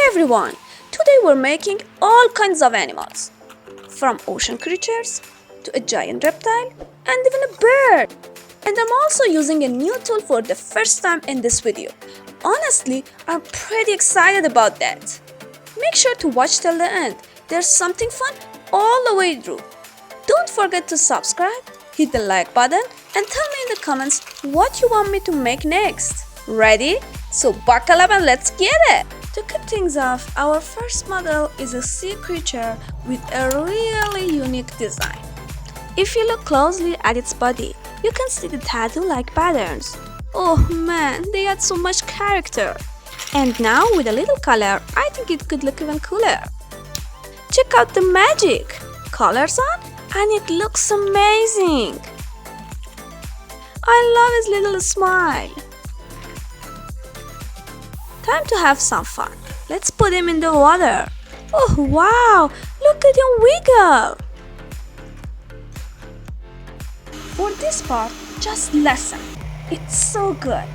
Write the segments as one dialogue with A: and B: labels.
A: everyone! Today we're making all kinds of animals, from ocean creatures to a giant reptile and even a bird. And I'm also using a new tool for the first time in this video. Honestly, I'm pretty excited about that. Make sure to watch till the end. There's something fun all the way through. Don't forget to subscribe, hit the like button, and tell me in the comments what you want me to make next. Ready? So buckle up and let's get it! To kick things off, our first model is a sea creature with a really unique design. If you look closely at its body, you can see the tattoo-like patterns. Oh man, they add so much character. And now with a little color, I think it could look even cooler. Check out the magic! Colors on and it looks amazing! I love his little smile. Time to have some fun. Let's put him in the water. Oh wow, look at him wiggle! For this part, just listen. It's so good.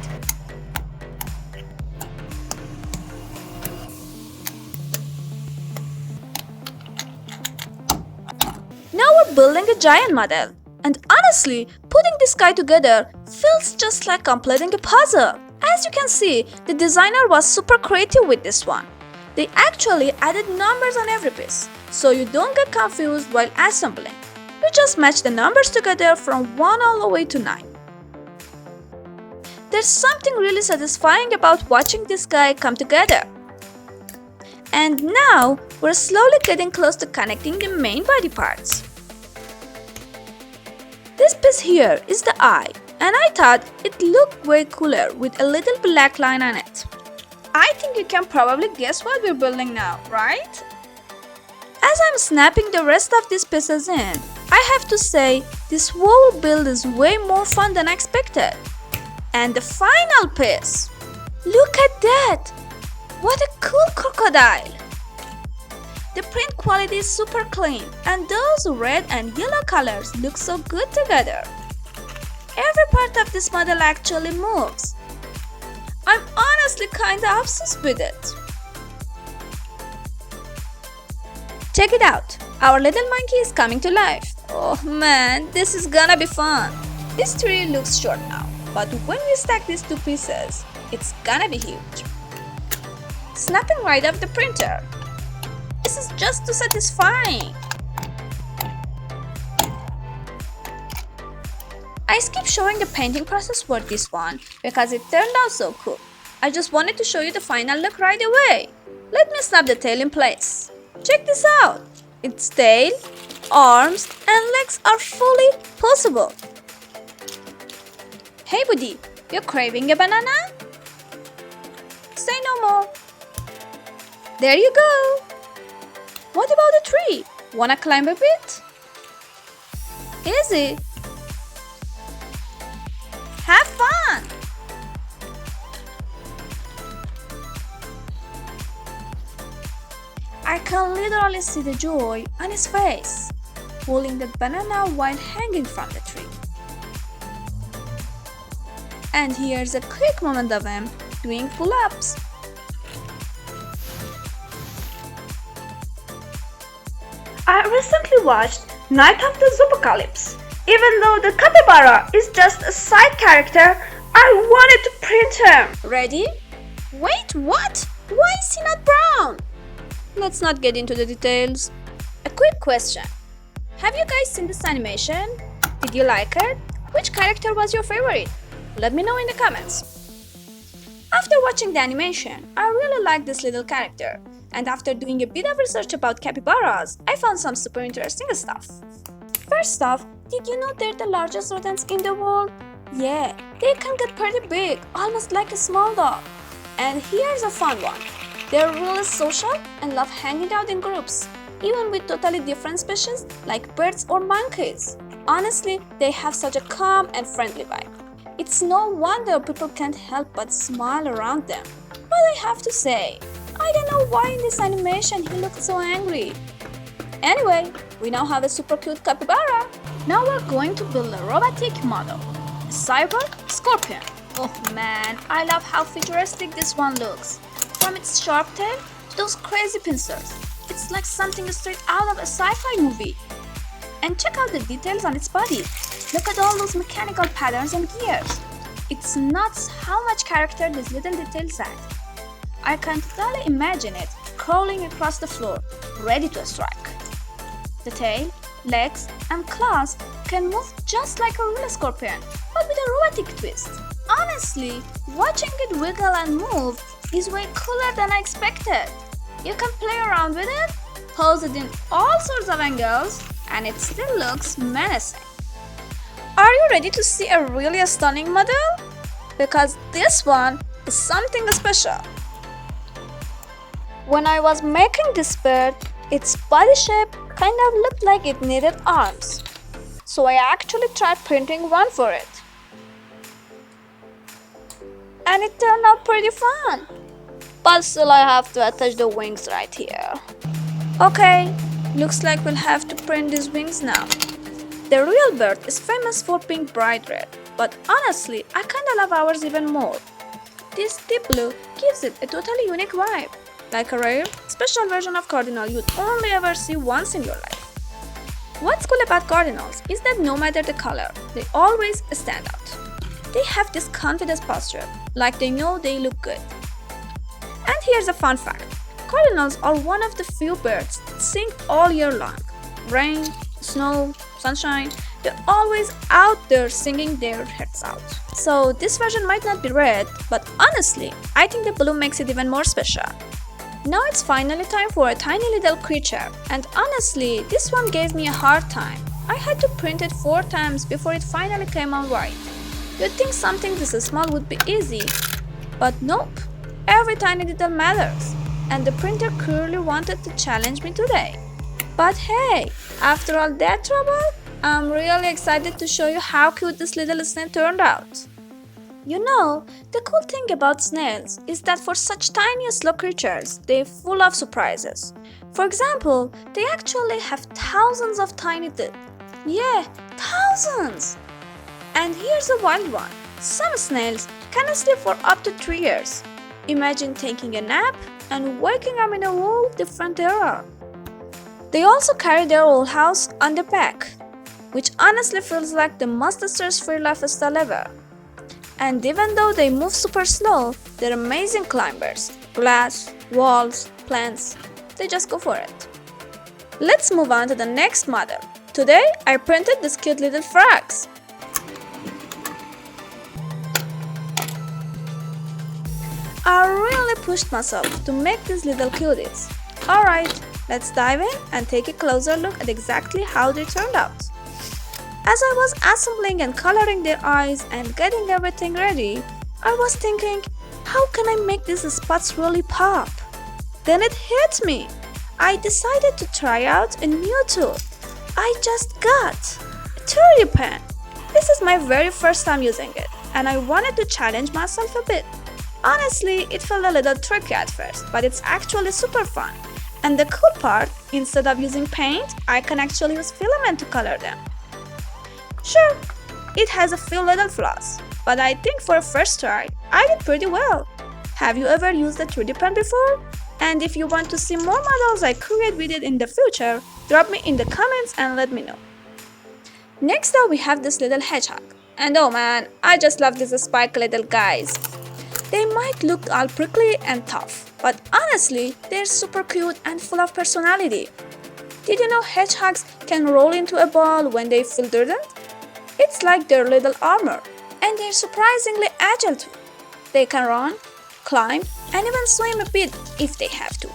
A: Now we're building a giant model. And honestly, putting this guy together feels just like completing a puzzle. As you can see, the designer was super creative with this one. They actually added numbers on every piece, so you don't get confused while assembling. You just match the numbers together from 1 all the way to 9. There's something really satisfying about watching this guy come together. And now, we're slowly getting close to connecting the main body parts. This piece here is the eye, and I thought it looked way cooler with a little black line on it. I think you can probably guess what we're building now, right? As I'm snapping the rest of these pieces in, I have to say this whole build is way more fun than I expected. And the final piece! Look at that! What a cool crocodile! The print quality is super clean and those red and yellow colors look so good together. Every part of this model actually moves. I'm honestly kinda obsessed with it. Check it out! Our little monkey is coming to life. Oh man, this is gonna be fun. This tree looks short now, but when we stack these two pieces, it's gonna be huge. Snapping right off the printer. This is just too satisfying. I skipped showing the painting process for this one because it turned out so cool. I just wanted to show you the final look right away. Let me snap the tail in place. Check this out. Its tail, arms, and legs are fully possible. Hey buddy, you're craving a banana? Say no more. There you go. What about the tree? Wanna climb a bit? Easy. Have fun! I can literally see the joy on his face, holding the banana while hanging from the tree. And here's a quick moment of him doing pull-ups. I recently watched Night of the Supercroc. Even though the Capybara is just a side character, I wanted to print him. Ready? Wait, what? Why is he not brown? Let's not get into the details. A quick question. Have you guys seen this animation? Did you like it? Which character was your favorite? Let me know in the comments. After watching the animation, I really liked this little character. And after doing a bit of research about capybaras, I found some super interesting stuff. First off, did you know they're the largest rodents in the world? Yeah, they can get pretty big, almost like a small dog. And here's a fun one. They're really social and love hanging out in groups, even with totally different species like birds or monkeys. Honestly, they have such a calm and friendly vibe. It's no wonder people can't help but smile around them. But I have to say, I don't know why in this animation he looked so angry. Anyway, we now have a super cute capybara. Now we're going to build a robotic model, a cyborg scorpion. Oh man, I love how futuristic this one looks. From its sharp tail those crazy pincers. It's like something straight out of a sci-fi movie. And check out the details on its body. Look at all those mechanical patterns and gears. It's nuts how much character these little details add. I can totally imagine it crawling across the floor, ready to strike. The tail, legs, and claws can move just like a real scorpion, but with a robotic twist. Honestly, watching it wiggle and move is way cooler than I expected. You can play around with it, pose it in all sorts of angles, and it still looks menacing. Are you ready to see a really stunning model? Because this one is something special. When I was making this bird, its body shape kind of looked like it needed arms. So I actually tried printing one for it. And it turned out pretty fun. But still I have to attach the wings right here. Okay, looks like we'll have to print these wings now. The real bird is famous for being bright red, but honestly, I kinda love ours even more. This deep blue gives it a totally unique vibe, like a rare, special version of Cardinal you'd only ever see once in your life. What's cool about Cardinals is that no matter the color, they always stand out. They have this confidence posture, like they know they look good. And here's a fun fact. Cardinals are one of the few birds that sing all year long. Rain, snow, sunshine, they're always out there singing their hearts out. So this version might not be red, but honestly, I think the blue makes it even more special. Now it's finally time for a tiny little creature, and honestly, this one gave me a hard time. I had to print it 4 times before it finally came out right. You'd think something this small would be easy, but nope. Every tiny detail matters, and the printer clearly wanted to challenge me today. But hey, after all that trouble, I'm really excited to show you how cute this little snail turned out. You know, the cool thing about snails is that for such tiny slow creatures, they're full of surprises. For example, they actually have thousands of tiny teeth. Yeah, thousands! And here's a wild one. Some snails can sleep for up to 3 years. Imagine taking a nap and waking up in a whole different era. They also carry their whole house on their back, which honestly feels like the most stress-free lifestyle ever. And even though they move super slow, they're amazing climbers. Glass, walls, plants, they just go for it. Let's move on to the next model. Today, I printed these cute little frogs. I really pushed myself to make these little cuties. Alright, let's dive in and take a closer look at exactly how they turned out. As I was assembling and coloring their eyes and getting everything ready, I was thinking, how can I make these spots really pop? Then it hit me. I decided to try out a new tool. I just got a 3D pen. This is my very first time using it, and I wanted to challenge myself a bit. Honestly, it felt a little tricky at first, but it's actually super fun. And the cool part, instead of using paint, I can actually use filament to color them. Sure, it has a few little flaws, but I think for a first try, I did pretty well. Have you ever used a 3D pen before? And if you want to see more models I create with it in the future, drop me in the comments and let me know. Next up, we have this little hedgehog. And oh man, I just love these spike little guys. They might look all prickly and tough, but honestly, they're super cute and full of personality. Did you know hedgehogs can roll into a ball when they feel threatened? It's like their little armor, and they're surprisingly agile too. They can run, climb, and even swim a bit if they have to.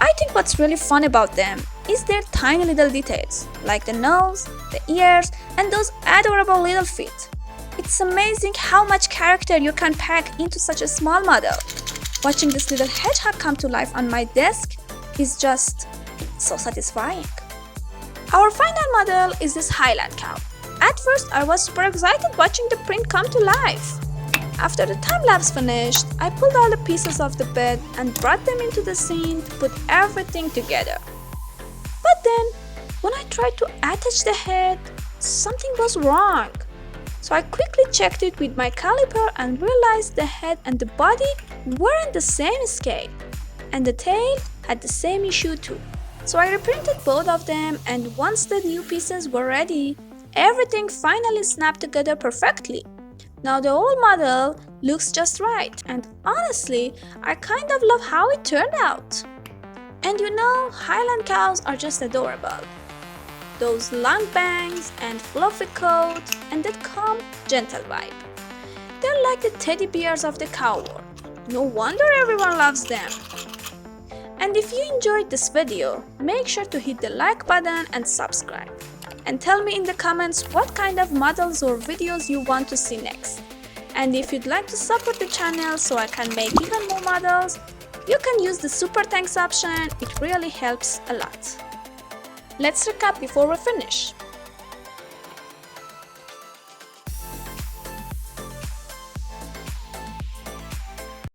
A: I think what's really fun about them is their tiny little details, like the nose, the ears, and those adorable little feet. It's amazing how much character you can pack into such a small model. Watching this little hedgehog come to life on my desk is just so satisfying. Our final model is this Highland cow. At first, I was super excited watching the print come to life. After the time-lapse finished, I pulled all the pieces of the bed and brought them into the scene to put everything together. But then, when I tried to attach the head, something was wrong. So I quickly checked it with my caliper and realized the head and the body weren't the same scale. and the tail had the same issue too. So I reprinted both of them, and once the new pieces were ready, everything finally snapped together perfectly. Now the old model looks just right, and honestly, I kind of love how it turned out. And you know, Highland cows are just adorable. Those long bangs and fluffy coat and that calm, gentle vibe. They're like the teddy bears of the cow world. No wonder everyone loves them. And if you enjoyed this video, make sure to hit the like button and subscribe. And tell me in the comments what kind of models or videos you want to see next. And if you'd like to support the channel so I can make even more models, you can use the super thanks option. It really helps a lot. Let's recap before we finish.